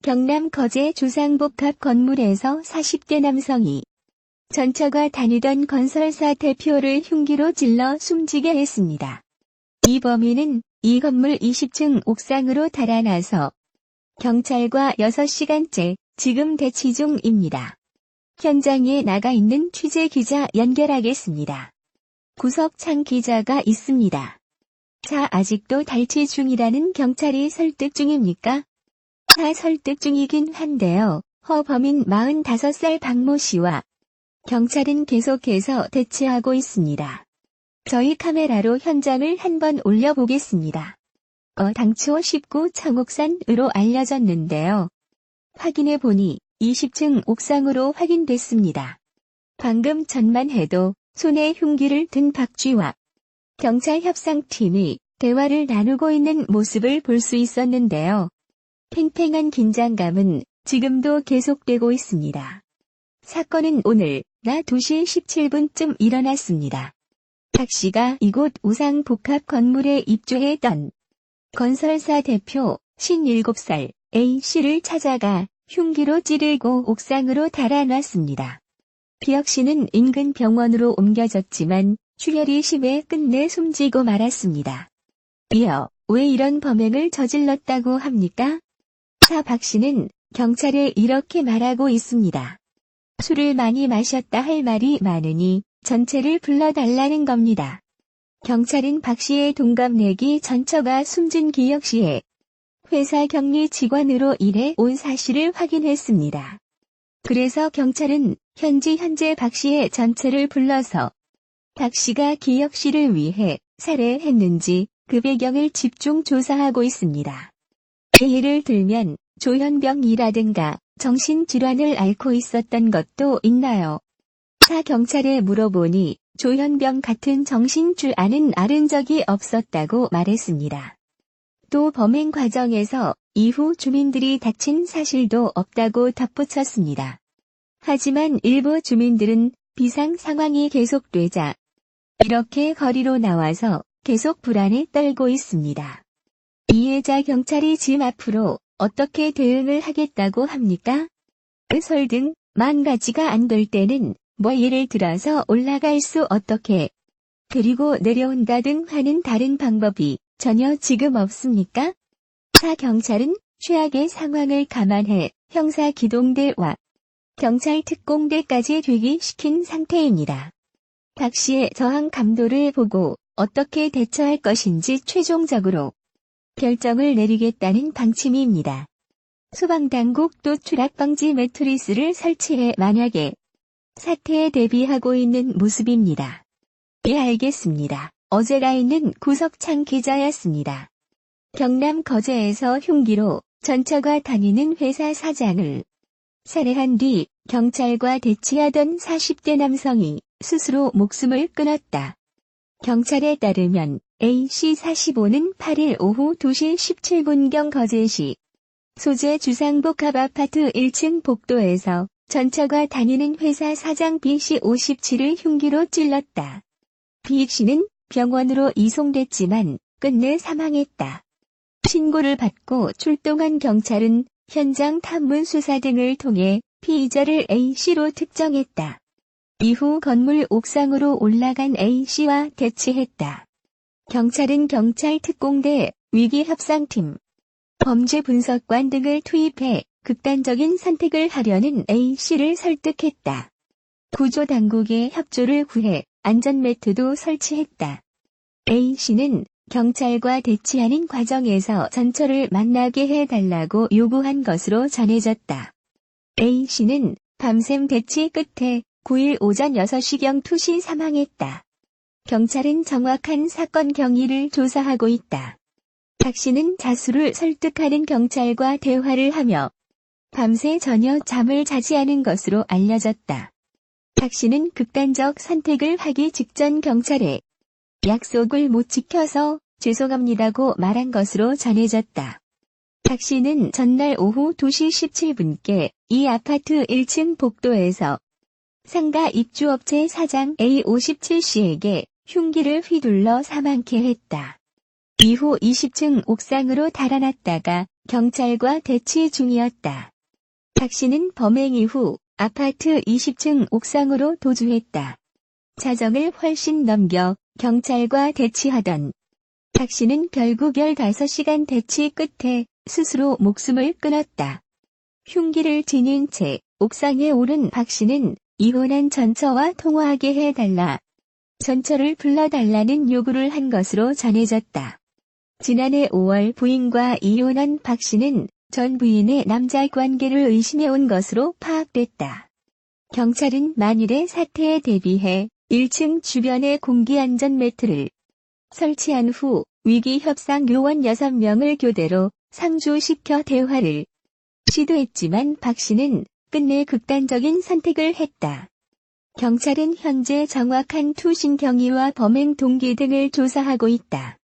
경남 거제 주상복합 건물에서 40대 남성이 전처가 다니던 건설사 대표를 흉기로 찔러 숨지게 했습니다. 이 범인은 이 건물 20층 옥상으로 달아나서 경찰과 6시간째 지금 대치 중입니다. 현장에 나가 있는 취재기자 연결하겠습니다. 구석창 기자가 있습니다. 자, 아직도 탈취 중이라는 경찰이 설득 중입니까? 다 설득 중이긴 한데요. 범인 45살 박모 씨와 경찰은 계속해서 대치하고 있습니다. 저희 카메라로 현장을 한번 올려보겠습니다. 당초 19 청옥산으로 알려졌는데요. 확인해보니 20층 옥상으로 확인됐습니다. 방금 전만 해도 손에 흉기를 든 박쥐와 경찰 협상팀이 대화를 나누고 있는 모습을 볼 수 있었는데요. 팽팽한 긴장감은 지금도 계속되고 있습니다. 사건은 오늘 낮 2시 17분쯤 일어났습니다. 박 씨가 이곳 우상복합 건물에 입주했던 건설사 대표 57살 A씨를 찾아가 흉기로 찌르고 옥상으로 달아놨습니다. B씨는 인근 병원으로 옮겨졌지만 출혈이 심해 끝내 숨지고 말았습니다. 왜 이런 범행을 저질렀다고 합니까? 박 씨는 경찰에 이렇게 말하고 있습니다. 술을 많이 마셨다 할 말이 많으니 전체를 불러달라는 겁니다. 경찰은 박 씨의 동갑내기 전처가 숨진 기혁 씨의 회사 격리 직원으로 일해 온 사실을 확인했습니다. 그래서 경찰은 현재 박 씨의 전처를 불러서 박 씨가 기혁 씨를 위해 살해했는지 그 배경을 집중 조사하고 있습니다. 예를 들면 조현병이라든가 정신질환을 앓고 있었던 것도 있나요? 경찰에 물어보니 조현병 같은 정신질환은 앓은 적이 없었다고 말했습니다. 또 범행 과정에서 이후 주민들이 다친 사실도 없다고 덧붙였습니다. 하지만 일부 주민들은 비상 상황이 계속되자 이렇게 거리로 나와서 계속 불안에 떨고 있습니다. 이에 경찰이 지금 앞으로 어떻게 대응을 하겠다고 합니까? 설등 만 가지가 안 될 때는 예를 들어서 올라갈 수 어떻게 그리고 내려온다 등 하는 다른 방법이 전혀 지금 없습니까? 경찰은 최악의 상황을 감안해 형사기동대와 경찰특공대까지 대기시킨 상태입니다. 박 씨의 저항 감도를 보고 어떻게 대처할 것인지 최종적으로 결정을 내리겠다는 방침입니다. 소방당국도 추락방지 매트리스를 설치해 만약에 사태에 대비하고 있는 모습입니다. 알겠습니다. 어제가 있는 구석창 기자였습니다. 경남 거제에서 흉기로 전처가 다니는 회사 사장을 살해한 뒤 경찰과 대치하던 40대 남성이 스스로 목숨을 끊었다. 경찰에 따르면 A씨 45는 8일 오후 2시 17분경 거제시 소재 주상복합 아파트 1층 복도에서 전처가 다니는 회사 사장 B씨 57을 흉기로 찔렀다. B씨는 병원으로 이송됐지만 끝내 사망했다. 신고를 받고 출동한 경찰은 현장 탐문 수사 등을 통해 피의자를 A씨로 특정했다. 이후 건물 옥상으로 올라간 A씨와 대치했다. 경찰은 경찰특공대, 위기협상팀, 범죄분석관 등을 투입해 극단적인 선택을 하려는 A씨를 설득했다. 구조당국의 협조를 구해 안전매트도 설치했다. A씨는 경찰과 대치하는 과정에서 전처를 만나게 해달라고 요구한 것으로 전해졌다. A씨는 밤샘 대치 끝에 9일 오전 6시경 투시 사망했다. 경찰은 정확한 사건 경위를 조사하고 있다. 박 씨는 자수를 설득하는 경찰과 대화를 하며 밤새 전혀 잠을 자지 않은 것으로 알려졌다. 박 씨는 극단적 선택을 하기 직전 경찰에 약속을 못 지켜서 죄송합니다고 말한 것으로 전해졌다. 박 씨는 전날 오후 2시 17분께 이 아파트 1층 복도에서 상가 입주업체 사장 A57씨에게 흉기를 휘둘러 사망케 했다. 이후 20층 옥상으로 달아났다가 경찰과 대치 중이었다. 박 씨는 범행 이후 아파트 20층 옥상으로 도주했다. 자정을 훨씬 넘겨 경찰과 대치하던 박 씨는 결국 15시간 대치 끝에 스스로 목숨을 끊었다. 흉기를 지닌 채 옥상에 오른 박 씨는 이혼한 전처와 통화하게 해달라, 전처를 불러달라는 요구를 한 것으로 전해졌다. 지난해 5월 부인과 이혼한 박 씨는 전 부인의 남자 관계를 의심해온 것으로 파악됐다. 경찰은 만일의 사태에 대비해 1층 주변에 공기안전 매트를 설치한 후 위기협상 요원 6명을 교대로 상주시켜 대화를 시도했지만 박 씨는 끝내 극단적인 선택을 했다. 경찰은 현재 정확한 투신 경위와 범행 동기 등을 조사하고 있다.